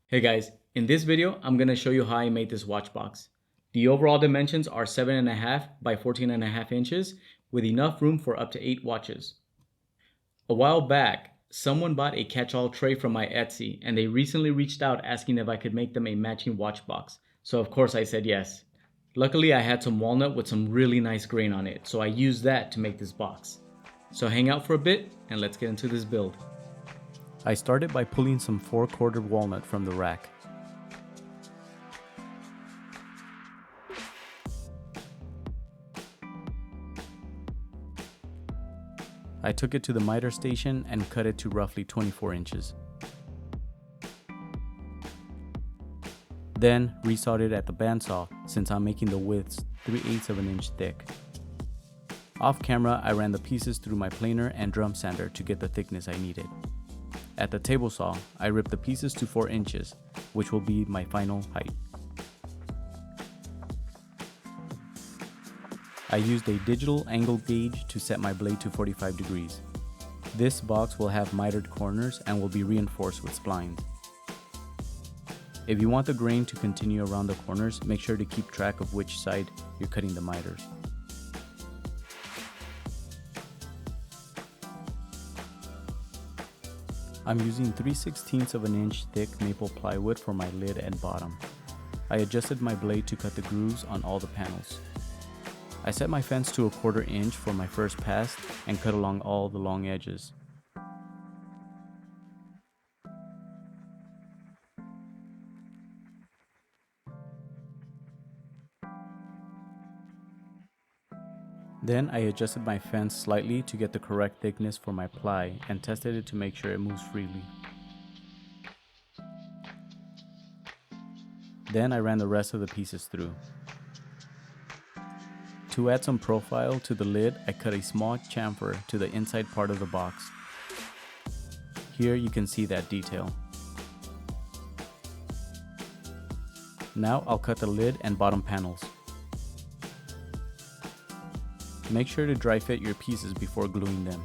Hey guys, in this video, I'm going to show you how I made this watch box. The overall dimensions are 7.5 by 14.5 inches with enough room for up to 8 watches. A while back, someone bought a catch-all tray from my Etsy and they recently reached out asking if I could make them a matching watch box. So of course I said yes. Luckily I had some walnut with some really nice grain on it, so I used that to make this box. So hang out for a bit and let's get into this build. I started by pulling some 4/4 walnut from the rack. I took it to the miter station and cut it to roughly 24 inches. Then resawed it at the bandsaw since I'm making the widths 3/8 of an inch thick. Off camera, I ran the pieces through my planer and drum sander to get the thickness I needed. At the table saw, I ripped the pieces to 4 inches, which will be my final height. I used a digital angle gauge to set my blade to 45 degrees. This box will have mitered corners and will be reinforced with splines. If you want the grain to continue around the corners, make sure to keep track of which side you're cutting the miters. I'm using 3/16 of an inch thick maple plywood for my lid and bottom. I adjusted my blade to cut the grooves on all the panels. I set my fence to 1/4 inch for my first pass and cut along all the long edges. Then I adjusted my fence slightly to get the correct thickness for my ply and tested it to make sure it moves freely. Then I ran the rest of the pieces through. To add some profile to the lid, I cut a small chamfer to the inside part of the box. Here you can see that detail. Now I'll cut the lid and bottom panels. Make sure to dry fit your pieces before gluing them.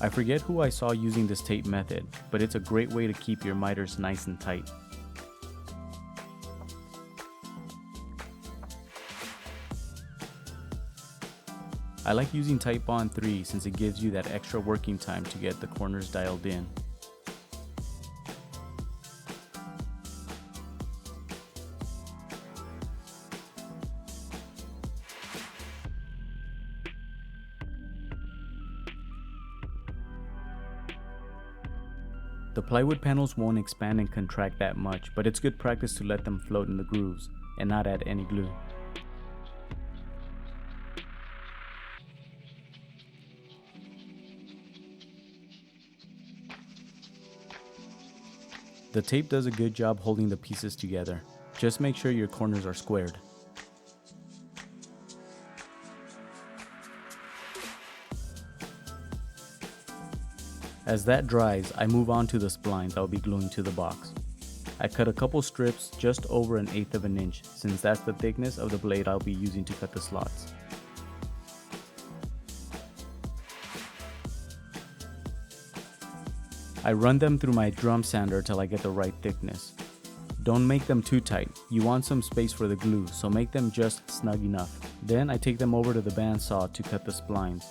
I forget who I saw using this tape method, but it's a great way to keep your miters nice and tight. I like using Titebond 3 since it gives you that extra working time to get the corners dialed in. The plywood panels won't expand and contract that much, but it's good practice to let them float in the grooves and not add any glue. The tape does a good job holding the pieces together. Just make sure your corners are squared. As that dries, I move on to the splines I'll be gluing to the box. I cut a couple strips just over 1/8 of an inch since that's the thickness of the blade I'll be using to cut the slots. I run them through my drum sander till I get the right thickness. Don't make them too tight, you want some space for the glue, so make them just snug enough. Then I take them over to the bandsaw to cut the splines.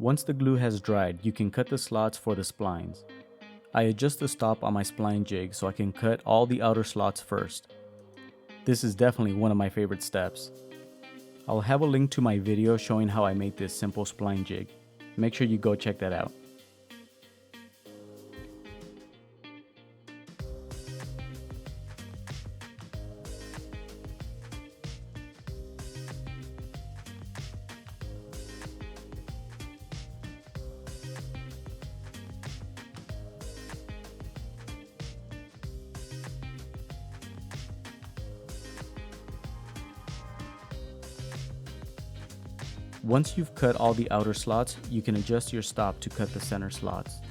Once the glue has dried, you can cut the slots for the splines. I adjust the stop on my spline jig so I can cut all the outer slots first. This is definitely one of my favorite steps. I'll have a link to my video showing how I made this simple spline jig. Make sure you go check that out. Once you've cut all the outer slots, you can adjust your stop to cut the center slots.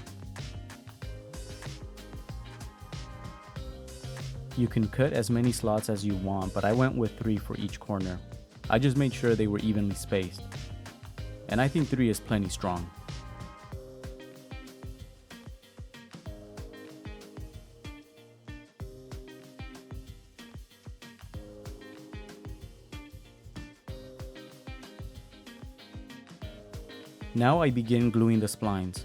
You can cut as many slots as you want, but I went with 3 for each corner. I just made sure they were evenly spaced. And I think 3 is plenty strong. Now I begin gluing the splines.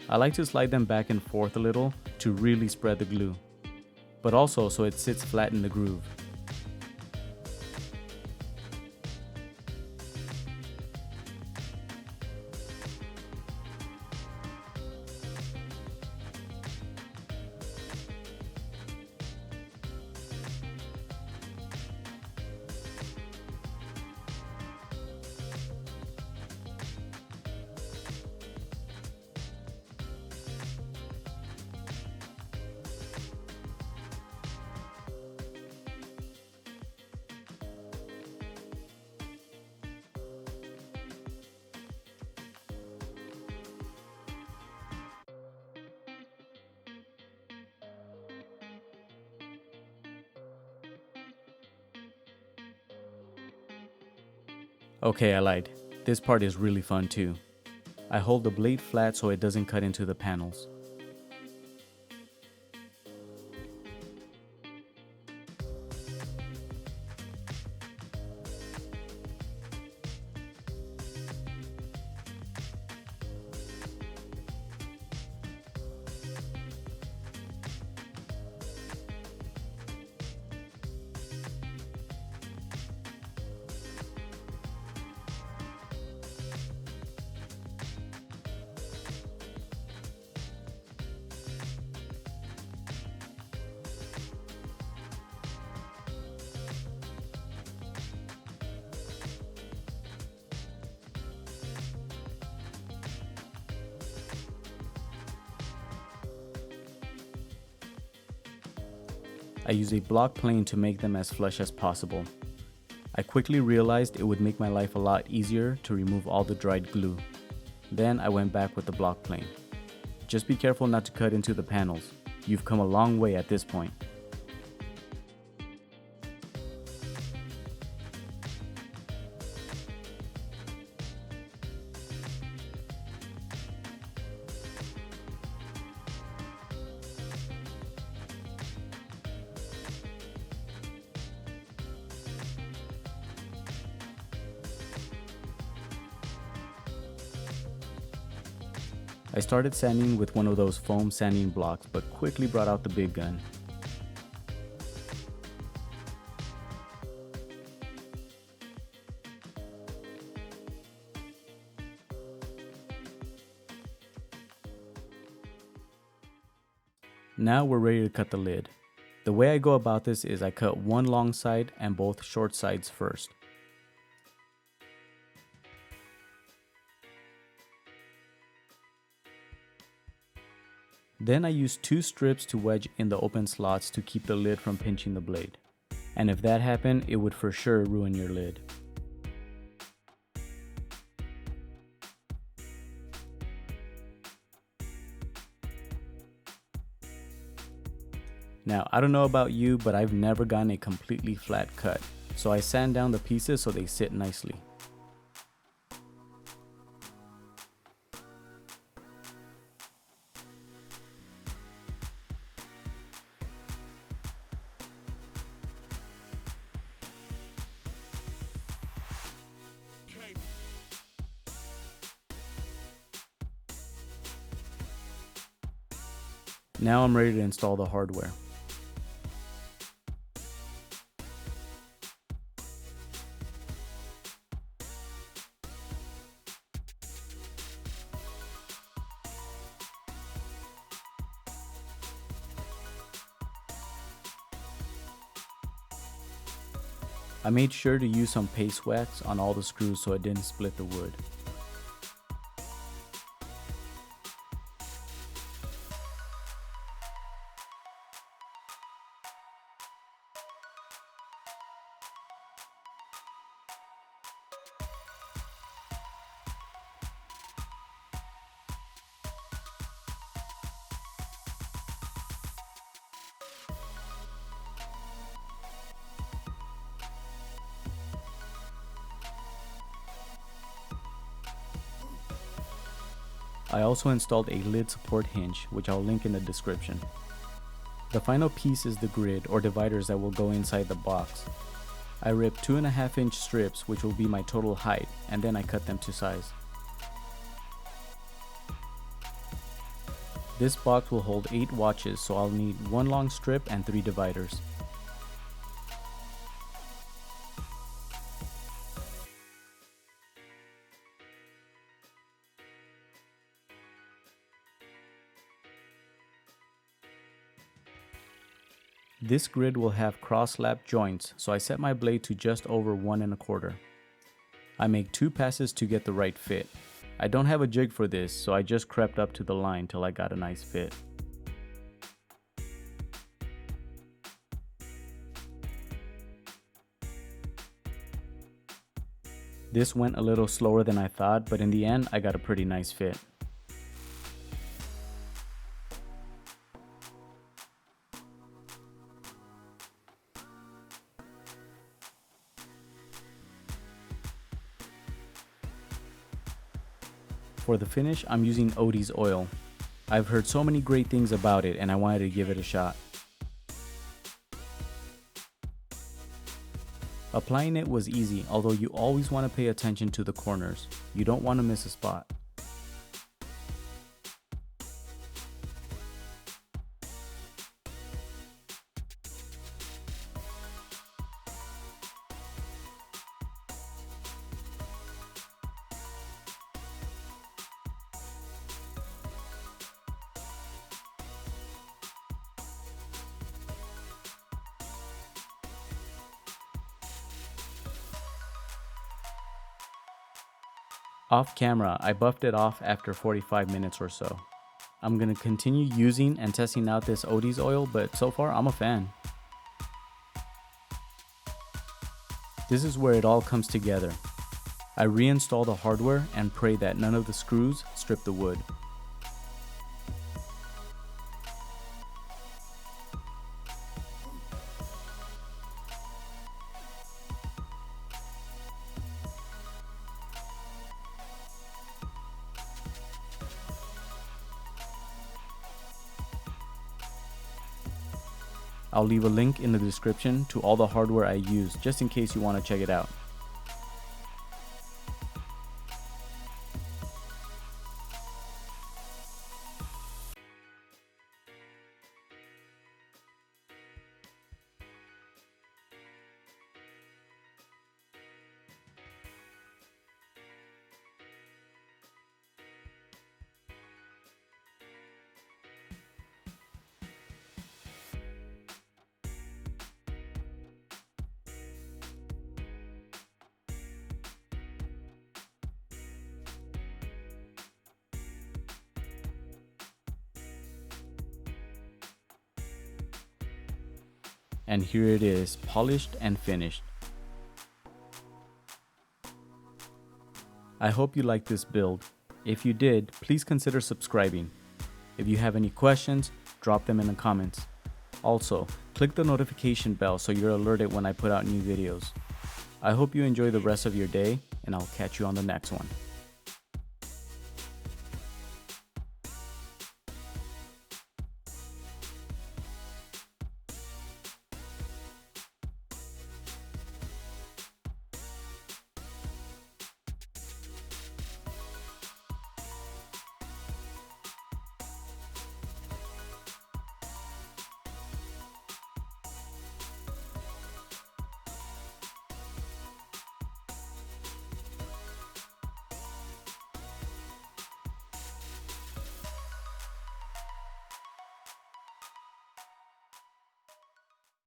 I like to slide them back and forth a little to really spread the glue, but also so it sits flat in the groove. Okay, I lied. This part is really fun too. I hold the blade flat so it doesn't cut into the panels. I use a block plane to make them as flush as possible. I quickly realized it would make my life a lot easier to remove all the dried glue. Then I went back with the block plane. Just be careful not to cut into the panels. You've come a long way at this point. I started sanding with one of those foam sanding blocks, but quickly brought out the big gun. Now we're ready to cut the lid. The way I go about this is I cut one long side and both short sides first. Then I use 2 strips to wedge in the open slots to keep the lid from pinching the blade. And if that happened, it would for sure ruin your lid. Now, I don't know about you, but I've never gotten a completely flat cut, so I sand down the pieces so they sit nicely. Now I'm ready to install the hardware. I made sure to use some paste wax on all the screws so it didn't split the wood. I also installed a lid support hinge, which I'll link in the description. The final piece is the grid or dividers that will go inside the box. I ripped 2.5-inch strips, which will be my total height, and then I cut them to size. This box will hold 8 watches, so I'll need 1 long strip and 3 dividers. This grid will have cross-lap joints, so I set my blade to just over 1 1/4. I make 2 passes to get the right fit. I don't have a jig for this, so I just crept up to the line till I got a nice fit. This went a little slower than I thought, but in the end I got a pretty nice fit. For the finish, I'm using Odie's oil. I've heard so many great things about it and I wanted to give it a shot. Applying it was easy, although you always want to pay attention to the corners. You don't want to miss a spot. Off camera, I buffed it off after 45 minutes or so. I'm gonna continue using and testing out this Odie's oil, but so far I'm a fan. This is where it all comes together. I reinstall the hardware and pray that none of the screws strip the wood. I'll leave a link in the description to all the hardware I use, just in case you want to check it out. And here it is, polished and finished. I hope you liked this build. If you did, please consider subscribing. If you have any questions, drop them in the comments. Also, click the notification bell so you're alerted when I put out new videos. I hope you enjoy the rest of your day, and I'll catch you on the next one.